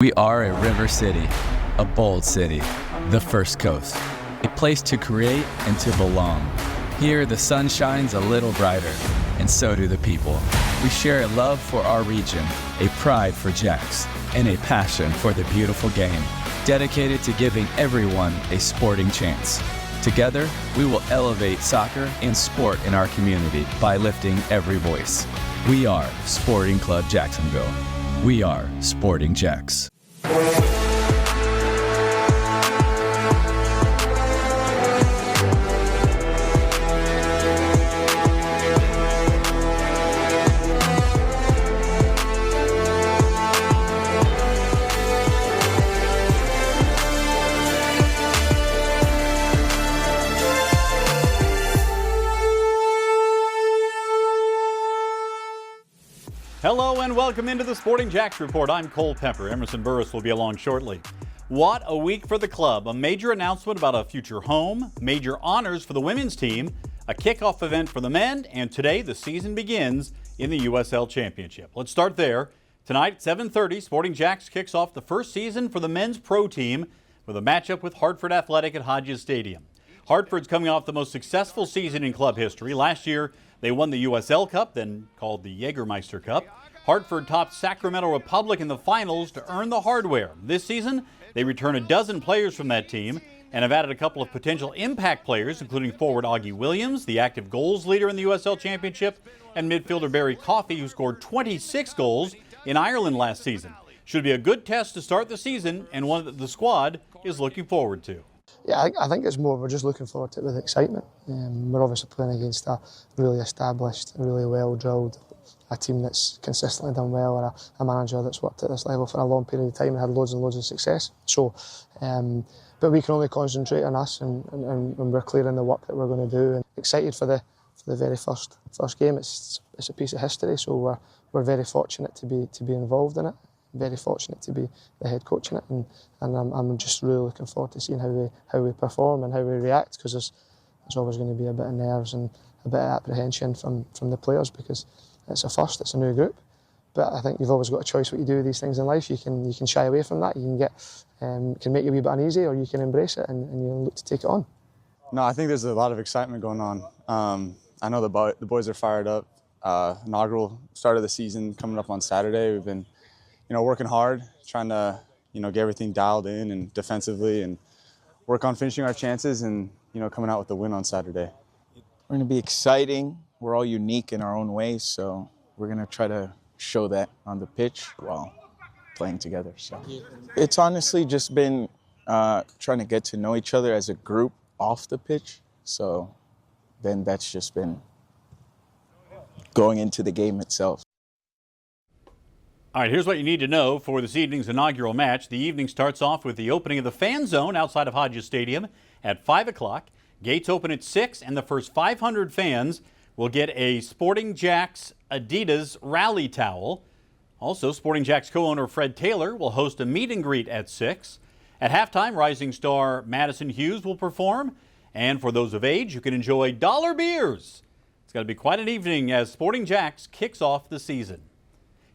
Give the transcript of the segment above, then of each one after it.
We are a river city, a bold city, the First Coast, a place to create and to belong. Here, the sun shines a little brighter, and so do the people. We share a love for our region, a pride for Jacks, and a passion for the beautiful game, dedicated to giving everyone a sporting chance. Together, we will elevate soccer and sport in our community by lifting every voice. We are Sporting Club Jacksonville. We are Sporting Jacks. Hello and welcome into the Sporting Jacks Report. I'm Cole Pepper. Emerson Burris will be along shortly. What a week for the club. A major announcement about a future home, major honors for the women's team, a kickoff event for the men, and today the season begins in the USL Championship. Let's start there. Tonight at 7:30, Sporting Jacks kicks off the first season for the men's pro team with a matchup with Hartford Athletic at Hodges Stadium. Hartford's coming off the most successful season in club history. Last year, they won the USL Cup, then called the Jägermeister Cup. Hartford topped Sacramento Republic in the finals to earn the hardware. This season, they return a dozen players from that team and have added a couple of potential impact players, including forward Augie Williams, the active goals leader in the USL Championship, and midfielder Barry Coffey, who scored 26 goals in Ireland last season. Should be a good test to start the season and one that the squad is looking forward to. Yeah, I think it's more we're just looking forward to it with excitement. We're obviously playing against a really established, really well-drilled, a team that's consistently done well, or a manager that's worked at this level for a long period of time and had loads and loads of success. So, but we can only concentrate on us and we're clear in the work that we're going to do. And excited for the very first game. It's a piece of history, so we're very fortunate to be involved in it. Very fortunate to be the head coach in it, and I'm just really looking forward to seeing how we perform and how we react, because there's always going to be a bit of nerves and a bit of apprehension from the players, because it's a first, it's a new group. But I think you've always got a choice what you do with these things in life. You can shy away from that. You can get can make you a wee bit uneasy, or you can embrace it and you look to take it on. No, I think there's a lot of excitement going on. I know the boys are fired up. Inaugural start of the season coming up on Saturday. We've been working hard, trying to, get everything dialed in and defensively and work on finishing our chances and, coming out with the win on Saturday. We're going to be exciting. We're all unique in our own ways, so we're going to try to show that on the pitch while playing together. So it's honestly just been trying to get to know each other as a group off the pitch. So then that's just been going into the game itself. All right, here's what you need to know for this evening's inaugural match. The evening starts off with the opening of the fan zone outside of Hodges Stadium at 5 o'clock. Gates open at 6, and the first 500 fans will get a Sporting Jacks Adidas rally towel. Also, Sporting Jacks co-owner Fred Taylor will host a meet and greet at 6. At halftime, rising star Madison Hughes will perform. And for those of age, you can enjoy dollar beers. It's going to be quite an evening as Sporting Jacks kicks off the season.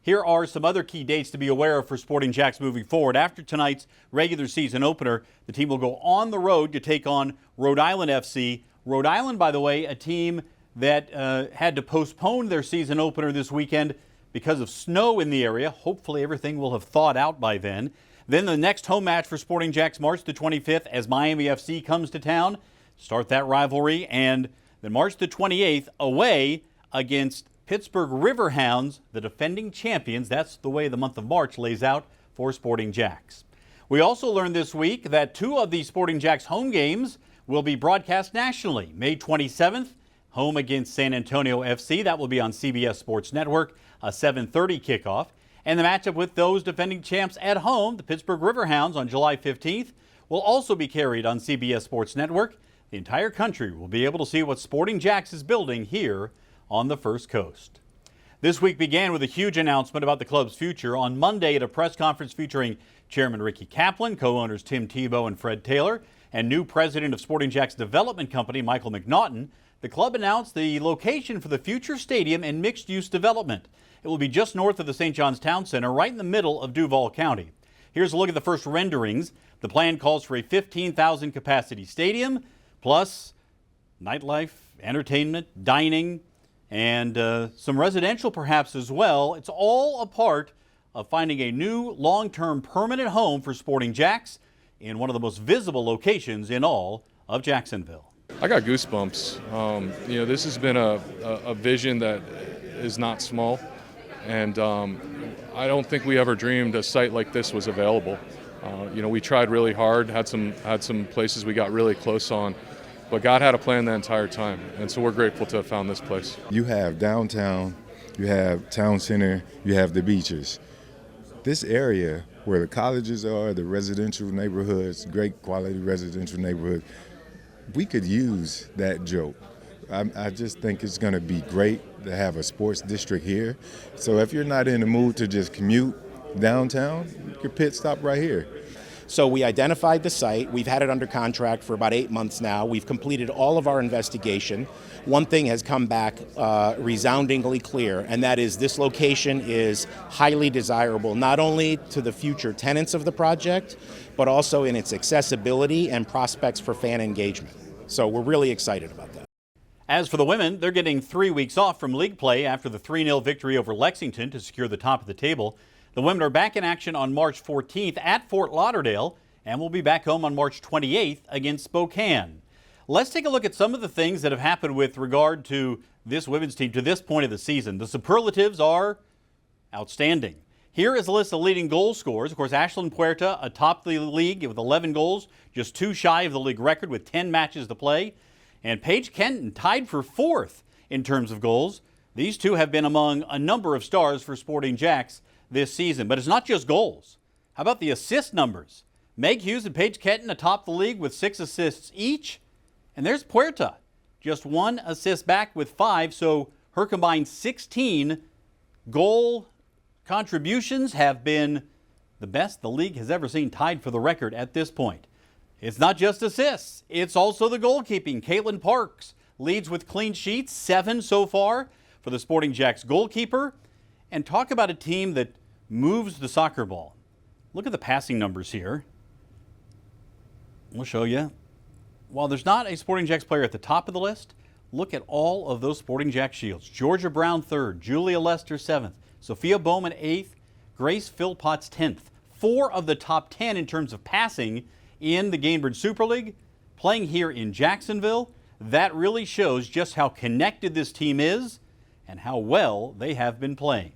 Here are some other key dates to be aware of for Sporting Jacks moving forward. After tonight's regular season opener, the team will go on the road to take on Rhode Island FC. Rhode Island, by the way, a team that had to postpone their season opener this weekend because of snow in the area. Hopefully everything will have thawed out by then. Then the next home match for Sporting Jacks, March the 25th, as Miami FC comes to town. Start that rivalry. And then March the 28th, away against Pittsburgh Riverhounds, the defending champions. That's the way the month of March lays out for Sporting Jacks. We also learned this week that 2 of the Sporting Jacks home games will be broadcast nationally. May 27th, home against San Antonio FC. That will be on CBS Sports Network, a 7:30 kickoff. And the matchup with those defending champs at home, the Pittsburgh Riverhounds, on July 15th, will also be carried on CBS Sports Network. The entire country will be able to see what Sporting Jacks is building here on the First Coast. This week began with a huge announcement about the club's future. On Monday at a press conference featuring Chairman Ricky Kaplan, co-owners Tim Tebow and Fred Taylor, and new president of Sporting Jacks Development Company, Michael McNaughton, the club announced the location for the future stadium and mixed-use development. It will be just north of the St. John's Town Center, right in the middle of Duval County. Here's a look at the first renderings. The plan calls for a 15,000 capacity stadium, plus nightlife, entertainment, dining, and some residential perhaps as well. It's all a part of finding a new long-term permanent home for Sporting Jacks in one of the most visible locations in all of Jacksonville. I got goosebumps. This has been a vision that is not small, and I don't think we ever dreamed a site like this was available. We tried really hard, had some places we got really close on, but God had a plan the entire time, and so we're grateful to have found this place. You have downtown, you have town center, you have the beaches. This area where the colleges are, the residential neighborhoods, great quality residential neighborhoods, we could use that joke. I just think it's going to be great to have a sports district here. So if you're not in the mood to just commute downtown, you could pit stop right here. So we identified the site. We've had it under contract for about 8 months now. We've completed all of our investigation. One thing has come back resoundingly clear, and that is this location is highly desirable, not only to the future tenants of the project, but also in its accessibility and prospects for fan engagement. So we're really excited about that. As for the women, they're getting 3 weeks off from league play after the 3-0 victory over Lexington to secure the top of the table. The women are back in action on March 14th at Fort Lauderdale and will be back home on March 28th against Spokane. Let's take a look at some of the things that have happened with regard to this women's team to this point of the season. The superlatives are outstanding. Here is a list of leading goal scorers. Of course, Ashlyn Puerta atop the league with 11 goals, just 2 shy of the league record with 10 matches to play. And Paige Kenton tied for 4th in terms of goals. These two have been among a number of stars for Sporting Jacks this season. But it's not just goals. How about the assist numbers? Meg Hughes and Paige Kenton atop the league with 6 assists each. And there's Puerta, just 1 assist back with 5. So her combined 16 goal contributions have been the best the league has ever seen, tied for the record at this point. It's not just assists, it's also the goalkeeping. Caitlin Parks leads with clean sheets, 7 so far for the Sporting Jacks goalkeeper. And talk about a team that moves the soccer ball. Look at the passing numbers here. We'll show you. While there's not a Sporting Jacks player at the top of the list, look at all of those Sporting Jacks shields. Georgia Brown 3rd, Julia Lester 7th, Sophia Bowman 8th, Grace Philpotts 10th. 4 of the top 10 in terms of passing in the Gainbridge Super League, playing here in Jacksonville. That really shows just how connected this team is and how well they have been playing.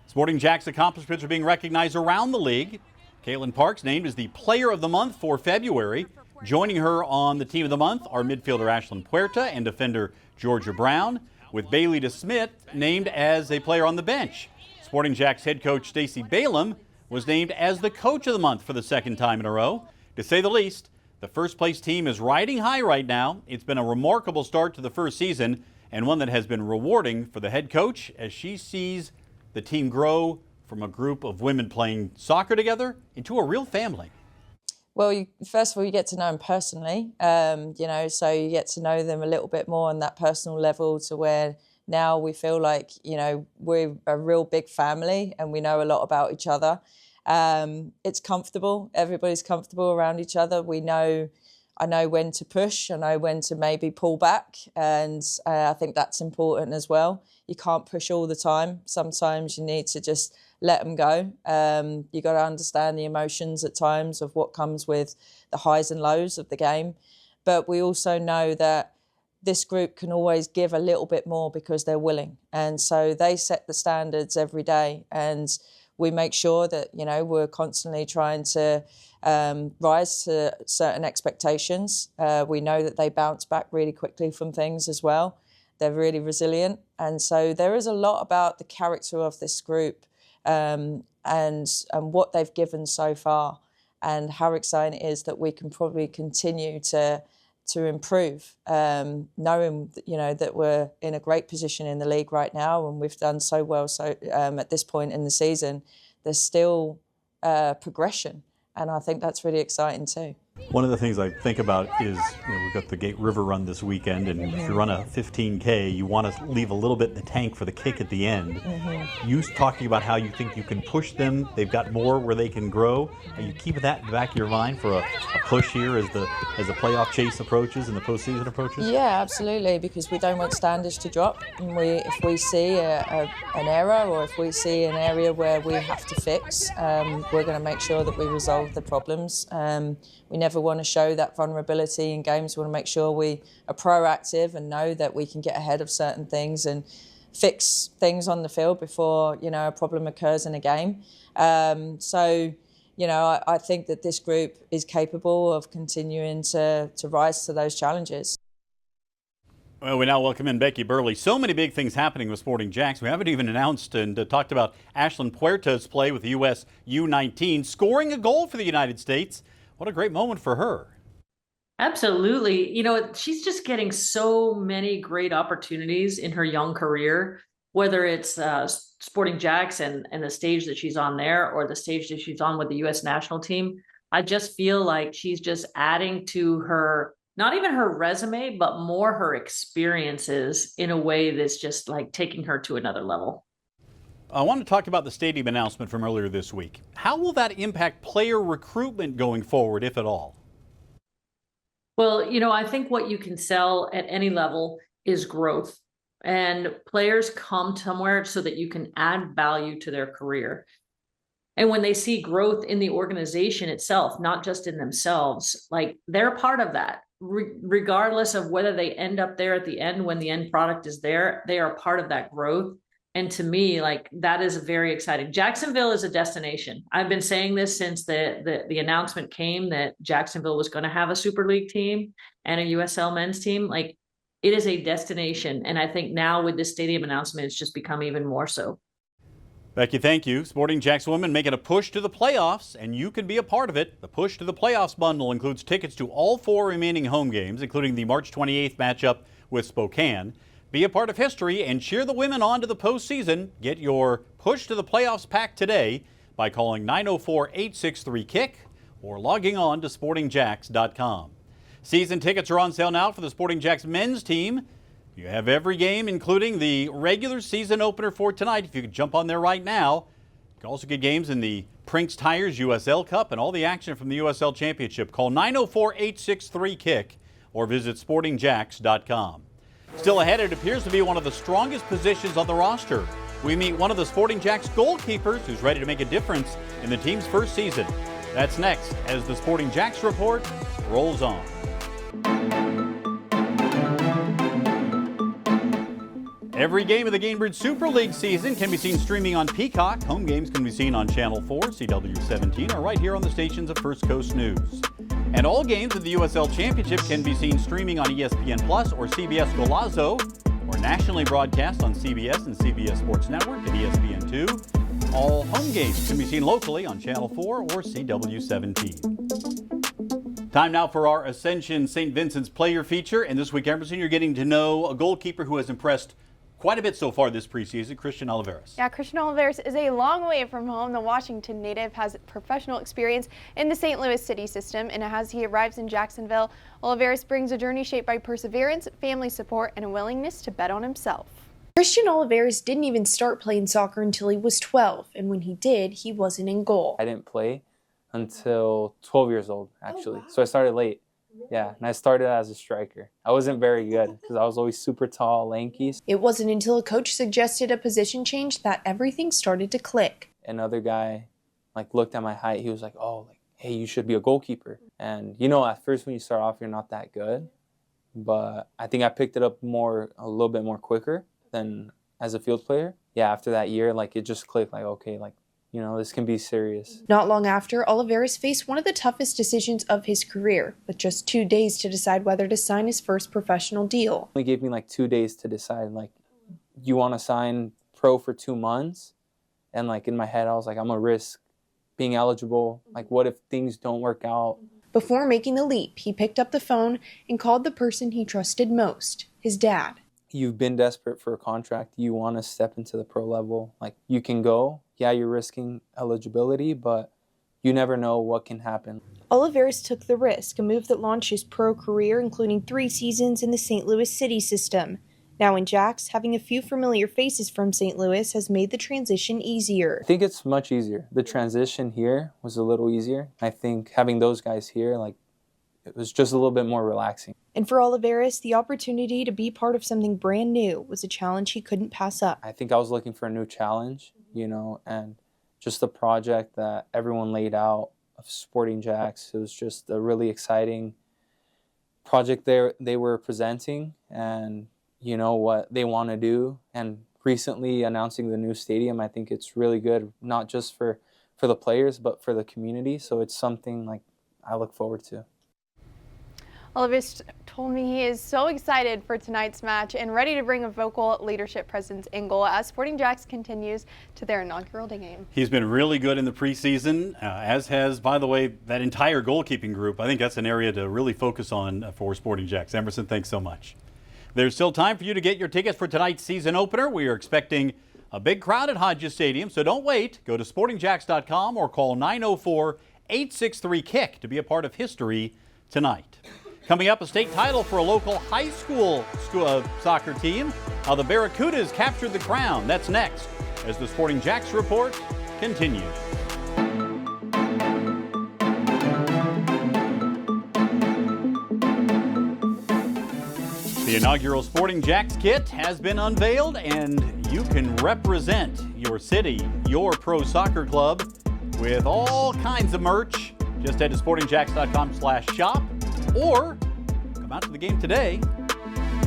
Sporting Jacks accomplishments are being recognized around the league. Caitlin Parks named as the Player of the Month for February. Joining her on the Team of the Month are midfielder Ashlyn Puerta and defender Georgia Brown, with Bailey DeSmith named as a player on the bench. Sporting Jacks head coach Stacey Balaam was named as the Coach of the Month for the 2nd time in a row. To say the least, the first-place team is riding high right now. It's been a remarkable start to the first season and one that has been rewarding for the head coach as she sees the team grow from a group of women playing soccer together into a real family. Well, first of all, you get to know them personally, so you get to know them a little bit more on that personal level to where now we feel like, we're a real big family and we know a lot about each other. It's comfortable. Everybody's comfortable around each other. I know when to push. I know when to maybe pull back. And I think that's important as well. You can't push all the time. Sometimes you need to just let them go. You got to understand the emotions at times of what comes with the highs and lows of the game. But we also know that this group can always give a little bit more because they're willing. And so they set the standards every day. And we make sure that, we're constantly trying to rise to certain expectations. We know that they bounce back really quickly from things as well. They're really resilient. And so there is a lot about the character of this group and what they've given so far and how exciting it is that we can probably continue to improve, knowing that we're in a great position in the league right now and we've done so well. So at this point in the season, there's still progression, and I think that's really exciting too. One of the things I think about is, we've got the Gate River Run this weekend, and if you run a 15K, you want to leave a little bit in the tank for the kick at the end. You talking about how you think you can push them, they've got more where they can grow. Are you keeping that in the back of your mind for a push here as the playoff chase approaches and the postseason approaches? Yeah, absolutely, because we don't want standards to drop. And if we see an error, or if we see an area where we have to fix, we're going to make sure that we resolve the problems. We never want to show that vulnerability in games. We want to make sure we are proactive and know that we can get ahead of certain things and fix things on the field before, a problem occurs in a game. I think that this group is capable of continuing to rise to those challenges. Well, we now welcome in Becky Burley. So many big things happening with Sporting Jacks. We haven't even announced and talked about Ashlyn Puerta's play with the U.S. U19, scoring a goal for the United States. What a great moment for her. Absolutely. She's just getting so many great opportunities in her young career, whether it's Sporting Jacks and the stage that she's on there, or the stage that she's on with the U.S. national team. I just feel like she's just adding to her, not even her resume, but more her experiences in a way that's just like taking her to another level. I want to talk about the stadium announcement from earlier this week. How will that impact player recruitment going forward, if at all? Well, I think what you can sell at any level is growth. And players come somewhere so that you can add value to their career. And when they see growth in the organization itself, not just in themselves, like they're part of that. Regardless of whether they end up there at the end when the end product is there, they are part of that growth. And to me, like, that is very exciting. Jacksonville is a destination. I've been saying this since the announcement came that Jacksonville was going to have a Super League team and a USL men's team. Like, it is a destination. And I think now with this stadium announcement, it's just become even more so. Becky, thank you. Sporting Jacks women making a push to the playoffs, and you can be a part of it. The Push to the Playoffs bundle includes tickets to all 4 remaining home games, including the March 28th matchup with Spokane. Be a part of history and cheer the women on to the postseason. Get your Push to the Playoffs pack today by calling 904-863-KICK or logging on to sportingjacks.com. Season tickets are on sale now for the Sporting Jacks men's team. You have every game, including the regular season opener for tonight. If you could jump on there right now. You can also get games in the Prinks Tires USL Cup and all the action from the USL Championship. Call 904-863-KICK or visit sportingjacks.com. Still ahead, it appears to be one of the strongest positions on the roster. We meet one of the Sporting Jacks goalkeepers who's ready to make a difference in the team's first season. That's next as the Sporting Jacks Report rolls on. Every game of the Gainbridge Super League season can be seen streaming on Peacock. Home games can be seen on Channel 4, CW17, or right here on the stations of First Coast News. And all games of the USL Championship can be seen streaming on ESPN Plus or CBS Golazo, or nationally broadcast on CBS and CBS Sports Network and ESPN2. All home games can be seen locally on Channel 4 or CW17. Time now for our Ascension St. Vincent's player feature. And this week, Emerson, you're getting to know a goalkeeper who has impressed quite a bit so far this preseason, Christian Oliveras. Yeah, Christian Oliveras is a long way from home. The Washington native has professional experience in the St. Louis city system, and as he arrives in Jacksonville, Oliveras brings a journey shaped by perseverance, family support, and a willingness to bet on himself. Christian Oliveras didn't even start playing soccer until he was 12, and when he did, he wasn't in goal. I didn't play until 12 years old, actually, so I started late. Yeah, and I started as a striker. I wasn't very good because I was always super tall, lanky. It wasn't until a coach suggested a position change that everything started to click. Another guy looked at my height. He was like, "Oh, hey, you should be a goalkeeper." And at first when you start off, you're not that good, but I think I picked it up a little bit more quicker than as a field player. Yeah, after that year, it just clicked. Okay, this can be serious. Not long after, Oliveras faced one of the toughest decisions of his career, with just 2 days to decide whether to sign his first professional deal. They gave me 2 days to decide, you want to sign pro for 2 months? And in my head, I was like, I'm going to risk being eligible. What if things don't work out? Before making the leap, he picked up the phone and called the person he trusted most, his dad. You've been desperate for a contract. You want to step into the pro level. You can go. Yeah, you're risking eligibility, but you never know what can happen. Oliveris took the risk, a move that launched his pro career, including 3 seasons in the St. Louis City system. Now in Jax, having a few familiar faces from St. Louis has made the transition easier. I think it's much easier. The transition here was a little easier. I think having those guys here, it was just a little bit more relaxing. And for Oliveris, the opportunity to be part of something brand new was a challenge he couldn't pass up. I think I was looking for a new challenge, and just the project that everyone laid out of Sporting Jax. It was just a really exciting project they were presenting, and what they want to do. And recently announcing the new stadium, I think it's really good, not just for the players, but for the community. So it's something I look forward to. Oliveris told me he is so excited for tonight's match and ready to bring a vocal leadership presence in goal as Sporting Jax continues to their inaugural game. He's been really good in the preseason, as has, by the way, that entire goalkeeping group. I think that's an area to really focus on for Sporting Jax. Emerson, thanks so much. There's still time for you to get your tickets for tonight's season opener. We are expecting a big crowd at Hodges Stadium, so don't wait. Go to sportingjax.com or call 904-863-KICK to be a part of history tonight. Coming up, a state title for a local high school soccer team. How the Barracudas captured the crown. That's next as the Sporting Jax Report continues. The inaugural Sporting Jax kit has been unveiled, and you can represent your city, your pro soccer club, with all kinds of merch. Just head to sportingjax.com/shop or come out to the game today.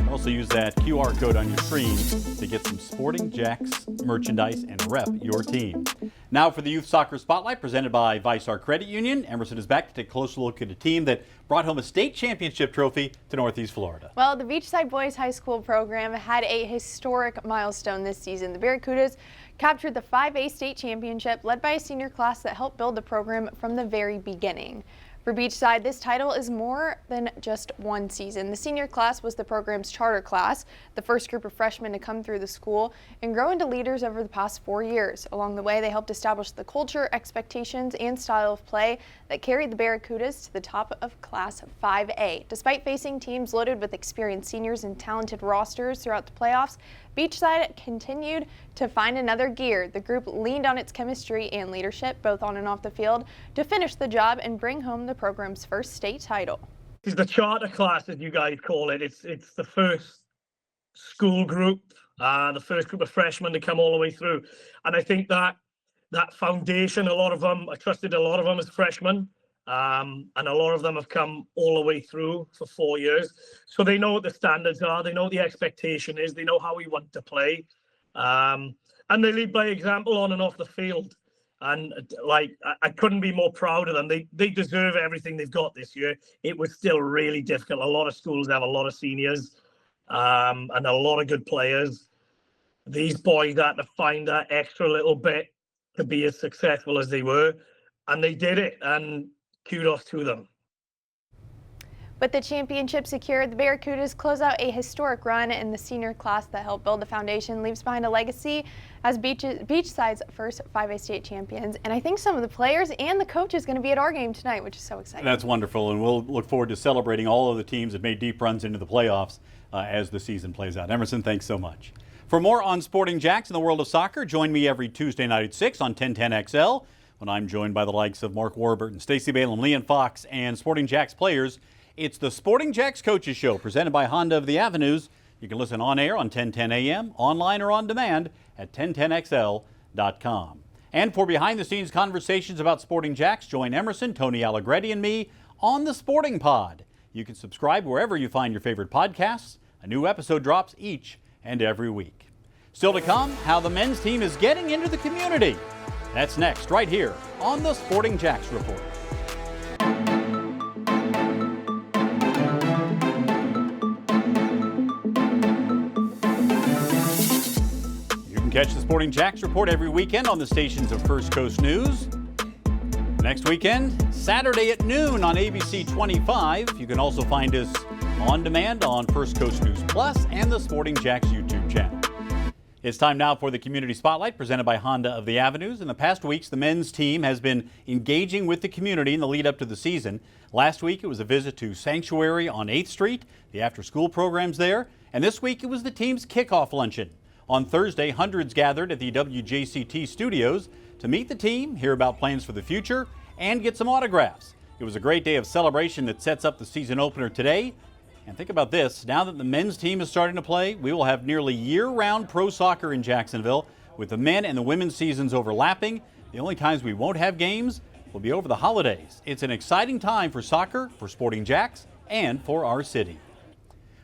Also use that QR code on your screen to get some Sporting Jax merchandise and rep your team. Now for the Youth Soccer Spotlight presented by Visar Credit Union. Emerson is back to take a closer look at a team that brought home a state championship trophy to Northeast Florida. Well, the Beachside Boys High School program had a historic milestone this season. The Barracudas captured the 5A state championship led by a senior class that helped build the program from the very beginning. For Beachside, this title is more than just one season. The senior class was the program's charter class, the first group of freshmen to come through the school and grow into leaders over the past 4 years. Along the way, they helped establish the culture, expectations, and style of play that carried the Barracudas to the top of Class 5A. Despite facing teams loaded with experienced seniors and talented rosters throughout the playoffs, Beachside continued to find another gear. The group leaned on its chemistry and leadership, both on and off the field, to finish the job and bring home the program's first state title. It's the charter class, as you guys call it. It's the first school group, the first group of freshmen to come all the way through. And I think that foundation, a lot of them, I trusted a lot of them as freshmen. And a lot of them have come all the way through for 4 years. So they know what the standards are. They know what the expectation is. They know how we want to play. And they lead by example on and off the field. And I couldn't be more proud of them. They deserve everything they've got this year. It was still really difficult. A lot of schools have a lot of seniors and a lot of good players. These boys had to find that extra little bit to be as successful as they were. And they did it. And kudos to them. With the championship secured, the Barracudas close out a historic run in the senior class that helped build the foundation, leaves behind a legacy as Beachside's first 5A state champions. And I think some of the players and the coaches going to be at our game tonight, which is so exciting. That's wonderful, and we'll look forward to celebrating all of the teams that made deep runs into the playoffs as the season plays out. Emerson, thanks so much. For more on Sporting Jax in the world of soccer, join me every Tuesday night at 6 on 1010XL. When I'm joined by the likes of Mark Warburton, Stacey Balaam, Leon Fox, and Sporting Jax players. It's the Sporting Jax Coaches Show presented by Honda of the Avenues. You can listen on air on 1010 AM, online or on demand at 1010XL.com. And for behind-the-scenes conversations about Sporting Jax, join Emerson, Tony Allegretti, and me on the Sporting Pod. You can subscribe wherever you find your favorite podcasts. A new episode drops each and every week. Still to come, how the men's team is getting into the community. That's next, right here on the Sporting Jax Report. You can catch the Sporting Jax Report every weekend on the stations of First Coast News. Next weekend, Saturday at noon on ABC 25. You can also find us on demand on First Coast News Plus and the Sporting Jax YouTube channel. It's time now for the Community Spotlight presented by Honda of the Avenues. In the past weeks, the men's team has been engaging with the community in the lead up to the season. Last week, it was a visit to Sanctuary on 8th Street, the after-school programs there. And this week, it was the team's kickoff luncheon. On Thursday, hundreds gathered at the WJCT studios to meet the team, hear about plans for the future, and get some autographs. It was a great day of celebration that sets up the season opener today. And think about this, now that the men's team is starting to play, we will have nearly year-round pro soccer in Jacksonville, with the men and the women's seasons overlapping. The only times we won't have games will be over the holidays. It's an exciting time for soccer, for Sporting Jacks, and for our city.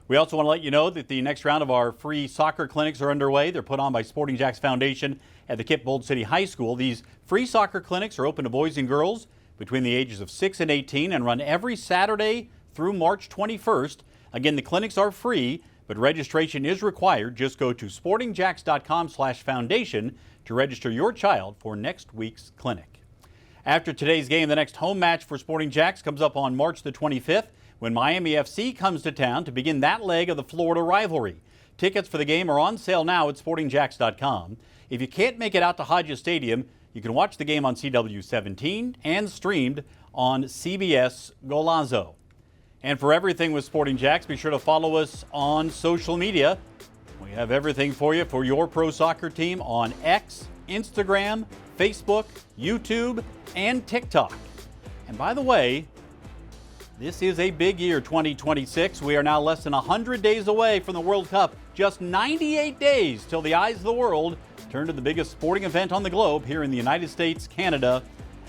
We also want to let you know that the next round of our free soccer clinics are underway. They're put on by Sporting Jacks Foundation at the Bold City High School. These free soccer clinics are open to boys and girls between the ages of 6 and 18 and run every Saturday through March 21st. Again, the clinics are free, but registration is required. Just go to sportingjacks.com/foundation to register your child for next week's clinic. After today's game, the next home match for Sporting Jacks comes up on March the 25th when Miami FC comes to town to begin that leg of the Florida rivalry. Tickets for the game are on sale now at sportingjacks.com. If you can't make it out to Hodges Stadium, you can watch the game on CW17 and streamed on CBS Golazo. And for everything with Sporting Jacks, be sure to follow us on social media. We have everything for you for your pro soccer team on X, Instagram, Facebook, YouTube, and TikTok. And by the way, this is a big year, 2026. We are now less than 100 days away from the World Cup. Just 98 days till the eyes of the world turn to the biggest sporting event on the globe here in the United States, Canada,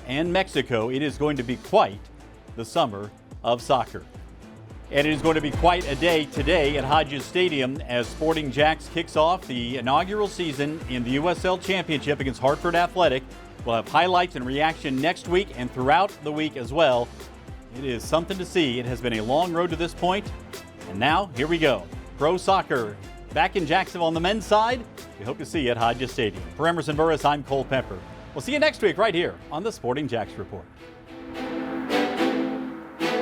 and Mexico. It is going to be quite the summer of soccer. And it is going to be quite a day today at Hodges Stadium as Sporting Jacks kicks off the inaugural season in the USL Championship against Hartford Athletic. We'll have highlights and reaction next week and throughout the week as well. It is something to see. It has been a long road to this point, and now here we go. Pro soccer back in Jacksonville on the men's side. We hope to see you at Hodges Stadium. For Emerson Burris, I'm Cole Pepper. We'll see you next week right here on the Sporting Jacks Report.